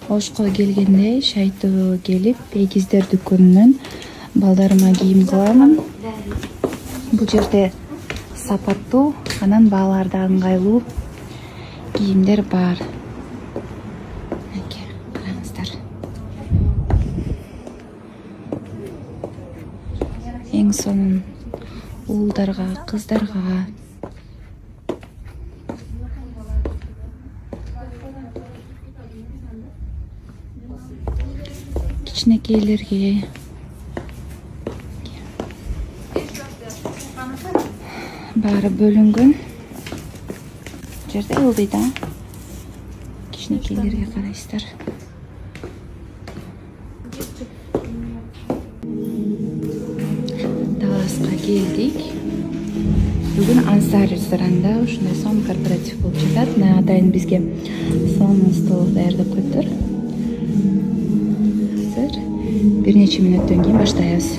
Ошко келгенде шайтуу келип, эгиздер дүкөнүнөн балдарыма кийим кыламын. Бул жерде сапаттуу, анан баалары да ыңгайлуу кийимдер бар. Караңыздар. Эң сонун уулдарга, кыздарга. Кичинекейлерге. Баары бөлүнгөн. Жерде ылдый да. Кичинекейлерге карайсыздар. Даласка келдик. Бүгүн Ансар ресторанында ушундай сонун корпоратив болуп жатат. Атайын бизге сонун стол даярдап коюптур. Азыр бир нече мүнөттөн кийин баштайбыз.